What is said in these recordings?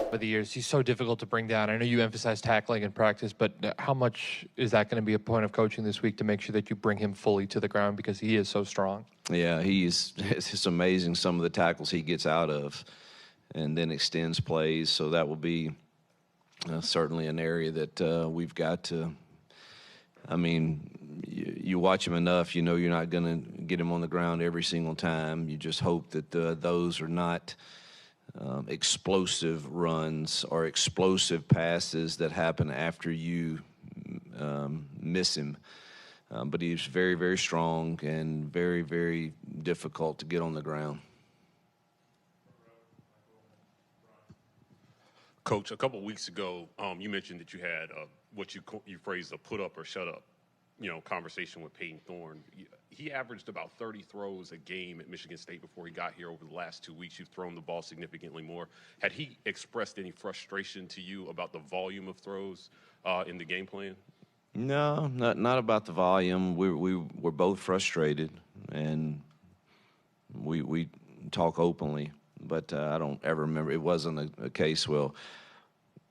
over the years. He's so difficult to bring down. I know you emphasize tackling in practice, but how much is that going to be a point of coaching this week to make sure that you bring him fully to the ground because he is so strong? Yeah, it's amazing some of the tackles he gets out of and then extends plays. So that will be certainly an area that we've got to – I mean, you watch him enough, you know you're not going to get him on the ground every single time. You just hope that those are not explosive runs or explosive passes that happen after you miss him. But he's very, very strong and very, very difficult to get on the ground. Coach, a couple of weeks ago, you mentioned that you had what you phrased a put up or shut up, conversation with Peyton Thorne. He averaged about 30 throws a game at Michigan State before he got here. Over the last 2 weeks, you've thrown the ball significantly more. Had he expressed any frustration to you about the volume of throws in the game plan? No, not about the volume. We're both frustrated, and we talk openly. But I don't ever remember. It wasn't a case, well,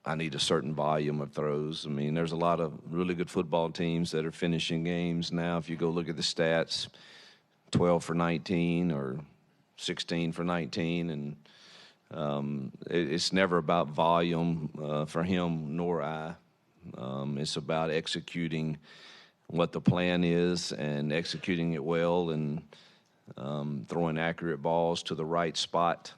I need a certain volume of throws. I mean, there's a lot of really good football teams that are finishing games now. If you go look at the stats, 12 for 19 or 16 for 19. And it's never about volume for him nor I. It's about executing what the plan is and executing it well and throwing accurate balls to the right spot.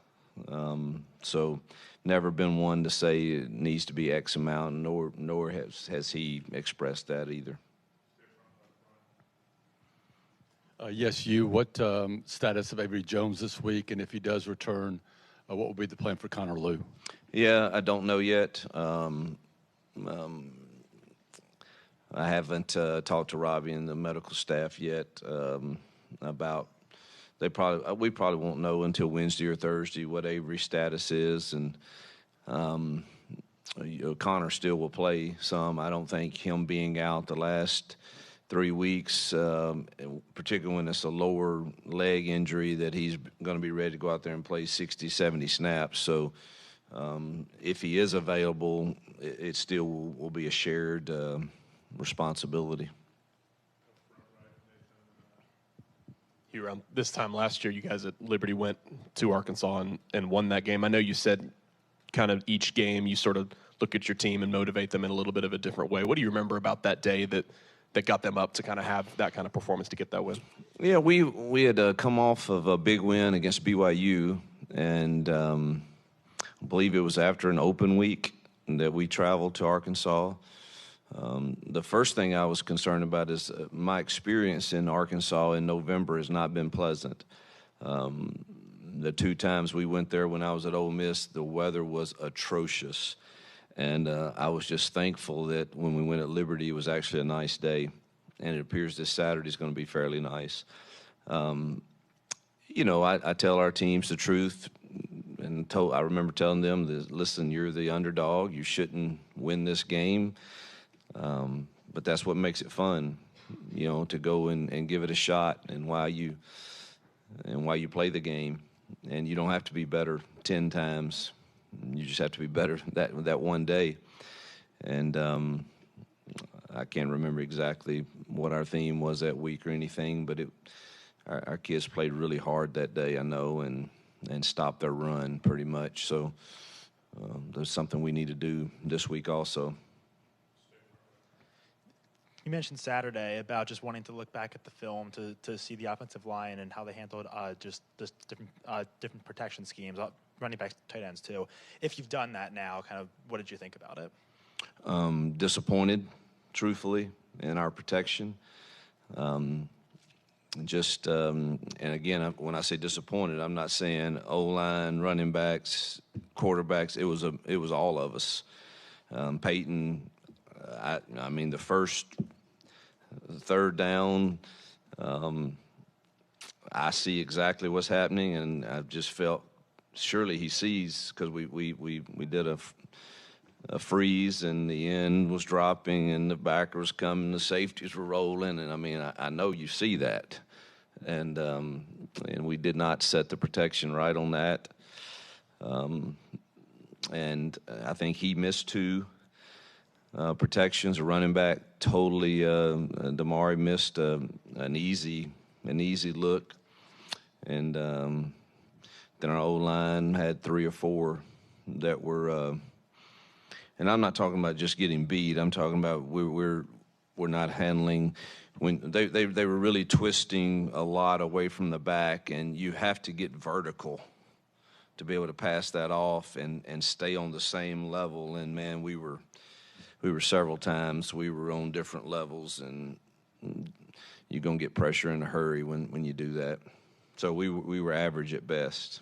So never been one to say it needs to be X amount, nor has he expressed that either. Yes, Hugh. What status of Avery Jones this week, and if he does return, what will be the plan for Connor Lew? Yeah, I don't know yet. I haven't talked to Robbie and the medical staff yet about. We probably won't know until Wednesday or Thursday what Avery's status is, and Connor still will play some. I don't think him being out the last 3 weeks, particularly when it's a lower leg injury, that he's going to be ready to go out there and play 60, 70 snaps. So if he is available, it still will be a shared responsibility. Around this time last year, you guys at Liberty went to Arkansas and won that game. I know you said kind of each game you sort of look at your team and motivate them in a little bit of a different way. What do you remember about that day that got them up to kind of have that kind of performance to get that win? Yeah, we had come off of a big win against BYU, and I believe it was after an open week that we traveled to Arkansas. The first thing I was concerned about is my experience in Arkansas in November has not been pleasant. The 2 times we went there when I was at Ole Miss, the weather was atrocious. And I was just thankful that when we went at Liberty, it was actually a nice day. And it appears this Saturday is going to be fairly nice. I tell our teams the truth. And I remember telling them, that, listen, you're the underdog. You shouldn't win this game. But that's what makes it fun, to go and give it a shot and while you play the game. And you don't have to be better 10 times. You just have to be better that one day. And I can't remember exactly what our theme was that week or anything, but our kids played really hard that day, I know, and stopped their run pretty much. So there's something we need to do this week also. You mentioned Saturday about just wanting to look back at the film to see the offensive line and how they handled just different protection schemes, running backs, tight ends too. If you've done that now, kind of what did you think about it? Disappointed, truthfully, in our protection. And again, when I say disappointed, I'm not saying O-line, running backs, quarterbacks. It was all of us. Peyton, I mean, the first third down, I see exactly what's happening, and I just felt surely he sees, because we did a freeze, and the end was dropping, and the backer was coming, the safeties were rolling, and I mean, I know you see that, and we did not set the protection right on that. And I think he missed 2 protections. A running back totally, Damari missed an easy look. And then our O-line had 3 or 4 that were, and I'm not talking about just getting beat. I'm talking about we're not handling. When they were really twisting a lot away from the back, and you have to get vertical to be able to pass that off and stay on the same level. And man, we were several times we were on different levels, and you're gonna get pressure in a hurry when you do that. So we were average at best.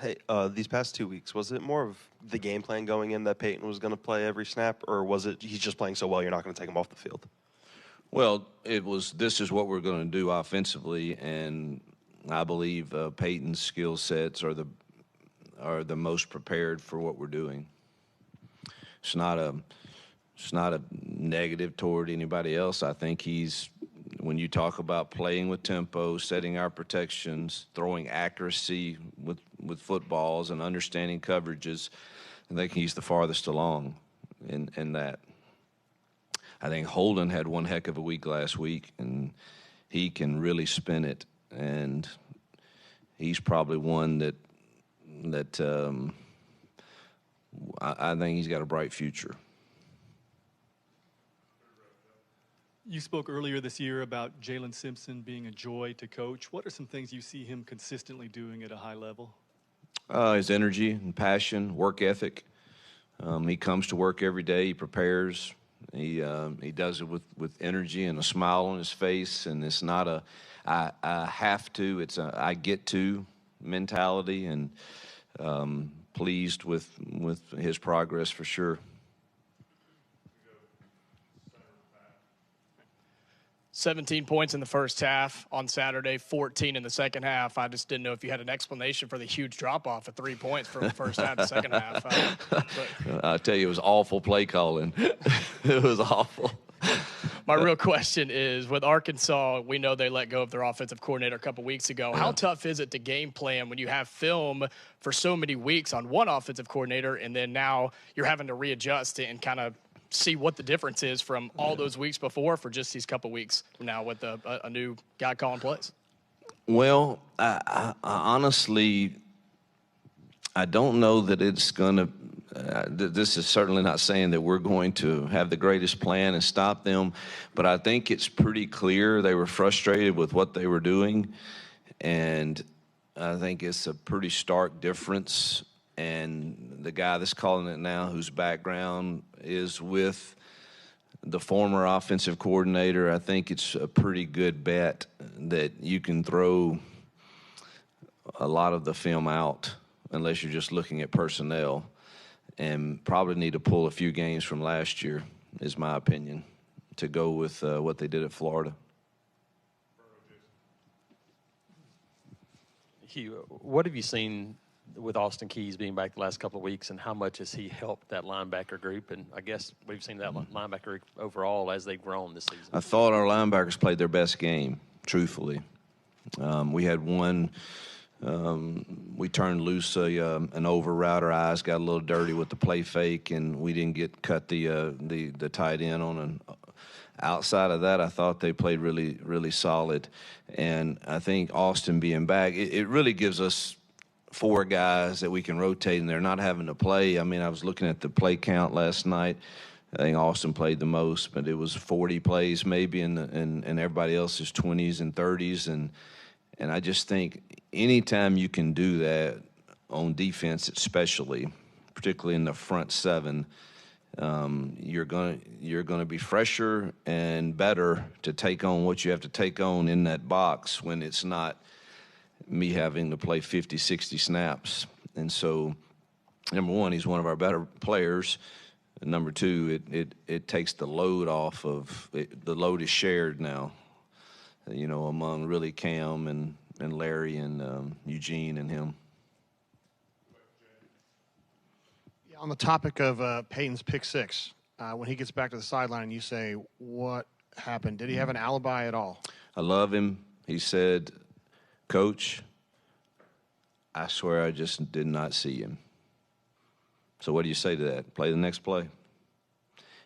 Hey, these past 2 weeks, was it more of the game plan going in that Peyton was going to play every snap, or was it he's just playing so well you're not going to take him off the field? Well, it was, this is what we're going to do offensively, and I believe Peyton's skill sets are the most prepared for what we're doing. It's not a negative toward anybody else. I think he's, when you talk about playing with tempo, setting our protections, throwing accuracy with footballs and understanding coverages, I think he's the farthest along in that. I think Holden had one heck of a week last week, and he can really spin it, and he's probably one that I think he's got a bright future. You spoke earlier this year about Jalen Simpson being a joy to coach. What are some things you see him consistently doing at a high level? His energy and passion, work ethic. He comes to work every day. He prepares. He does it with energy and a smile on his face. And it's not a I have to. It's a I get to mentality. And pleased with his progress for sure. 17 points in the first half on Saturday, 14 in the second half. I just didn't know if you had an explanation for the huge drop-off of 3 points from the first half to second half. I tell you, it was awful play calling. It was awful. My real question is, with Arkansas, we know they let go of their offensive coordinator a couple weeks ago. Yeah. How tough is it to game plan when you have film for so many weeks on one offensive coordinator, and then now you're having to readjust and kind of see what the difference is from all those weeks before for just these couple weeks now with a new guy calling plays? Well, I honestly, I don't know that it's going to this is certainly not saying that we're going to have the greatest plan and stop them, but I think it's pretty clear they were frustrated with what they were doing, and I think it's a pretty stark difference. And the guy that's calling it now, whose background is with the former offensive coordinator, I think it's a pretty good bet that you can throw a lot of the film out unless you're just looking at personnel, and probably need to pull a few games from last year, is my opinion, to go with what they did at Florida. Hugh, what have you seen with Austin Keys being back the last couple of weeks, and how much has he helped that linebacker group? And I guess we've seen that linebacker group overall as they've grown this season. I thought our linebackers played their best game, truthfully. We had one, we turned loose an over route. Our eyes got a little dirty with the play fake, and we didn't cut the tight end on an. Outside of that, I thought they played really, really solid. And I think Austin being back, it really gives us 4 guys that we can rotate, and they're not having to play. I mean, I was looking at the play count last night. I think Austin played the most, but it was 40 plays maybe, and everybody else is 20s and 30s. And I just think anytime you can do that on defense, especially, particularly in the front 7, you're gonna be fresher and better to take on what you have to take on in that box when it's not me having to play 50, 60 snaps. And so, number one, he's one of our better players. And number two, it takes the load off of it. The load is shared now, you know, among really Cam and Larry and Eugene and him. Yeah, on the topic of Peyton's pick 6, when he gets back to the sideline, you say, what happened? Did he have an alibi at all? I love him. He said, Coach, I swear I just did not see him. So what do you say to that? Play the next play.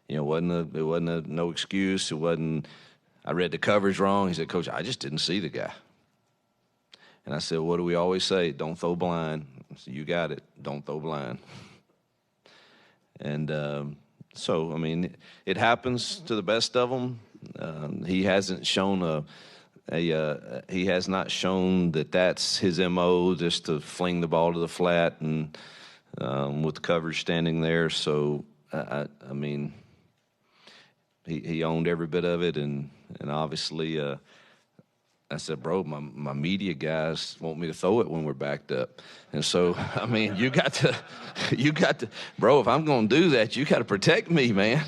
You know, it wasn't no excuse. It wasn't, I read the coverage wrong. He said, Coach, I just didn't see the guy. And I said, what do we always say? Don't throw blind. I said, you got it. Don't throw blind. And so, I mean, it happens to the best of them. He hasn't shown he has not shown that that's his MO, just to fling the ball to the flat and with the coverage standing there. So, I mean, he owned every bit of it, and obviously, I said, bro, my media guys want me to throw it when we're backed up. And so, I mean, you got to, bro, if I'm going to do that, you got to protect me, man.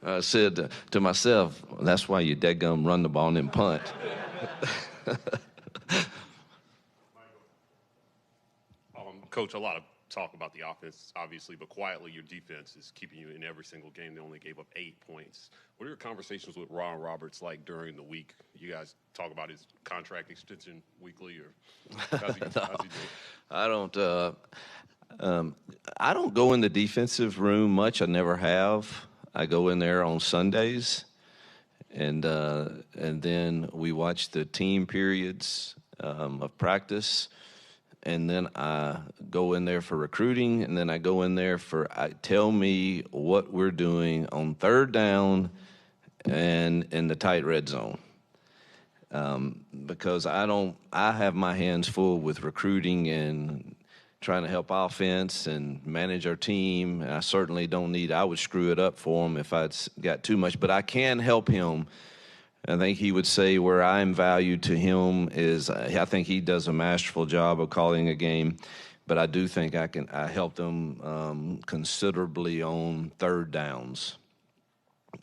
I said to myself, that's why you dadgum run the ball and then punt. Coach, a lot of talk about the offense, obviously, but quietly your defense is keeping you in every single game. They only gave up 8 points. What are your conversations with Ron Roberts like during the week? You guys talk about his contract extension weekly, or how's he doing? I don't go in the defensive room much. I never have. I go in there on Sundays, and then we watch the team periods of practice. And then I go in there for recruiting, and then I go in there tell me what we're doing on third down and in the tight red zone. Because I have my hands full with recruiting and trying to help offense and manage our team. And I certainly I would screw it up for him if I'd got too much, but I can help him. I think he would say where I'm valued to him is I think he does a masterful job of calling a game, but I do think I help them considerably on third downs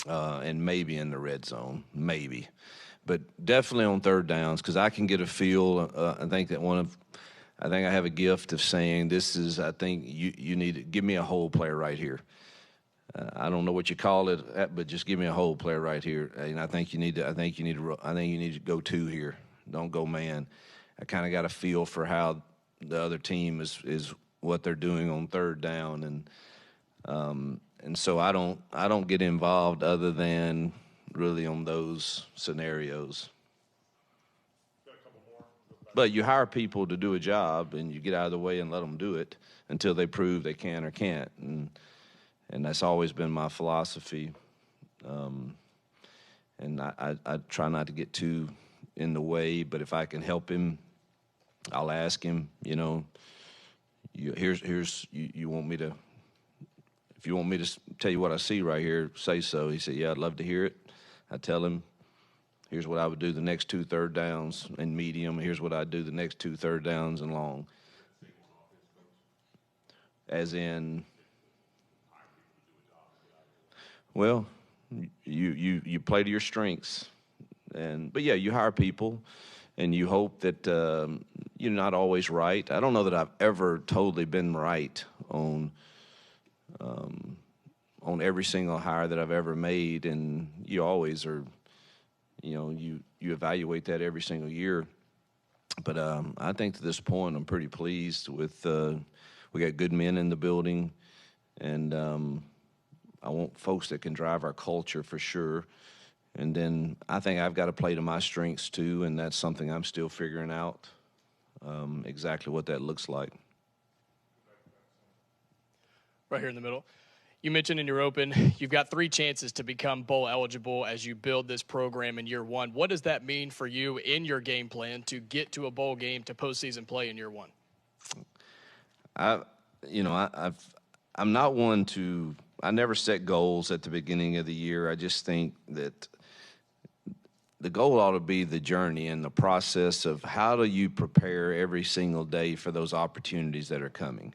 and maybe in the red zone, maybe. But definitely on third downs, because I can get a feel. I think I have a gift of saying I think you need to give me a hole player right here. I don't know what you call it, but just give me a hole player right here. And I think you need to go two here. Don't go man. I kind of got a feel for how the other team is what they're doing on third down, and so I don't get involved other than really on those scenarios. But you hire people to do a job, and you get out of the way and let them do it until they prove they can or can't. And that's always been my philosophy. And I try not to get too in the way, but if I can help him, I'll ask him, you know, you want me to, if you want me to tell you what I see right here, say so. He said, yeah, I'd love to hear it. I tell him, here's what I would do the next 2 third downs and medium. Here's what I'd do the next 2 third downs and long. As in, well, you play to your strengths, but yeah, you hire people, and you hope that you're not always right. I don't know that I've ever totally been right on every single hire that I've ever made, and you always are. You know, you evaluate that every single year. But I think to this point, I'm pretty pleased with. We got good men in the building, and I want folks that can drive our culture for sure. And then I think I've got to play to my strengths too, and that's something I'm still figuring out exactly what that looks like. Right here in the middle. You mentioned in your open, you've got 3 chances to become bowl eligible as you build this program in year 1. What does that mean for you in your game plan to get to a bowl game, to postseason play in year 1? I'm not one to. I never set goals at the beginning of the year. I just think that the goal ought to be the journey and the process of how do you prepare every single day for those opportunities that are coming.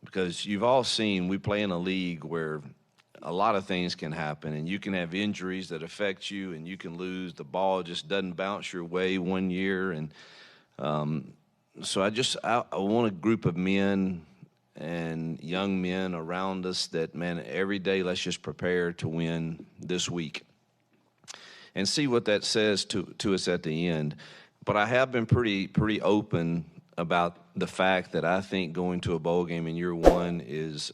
Because you've all seen we play in a league where a lot of things can happen, and you can have injuries that affect you, and you can lose. The ball just doesn't bounce your way one year. And so I want a group of men and young men around us that, man, every day let's just prepare to win this week and see what that says to us at the end. But I have been pretty open about the fact that I think going to a bowl game in year one is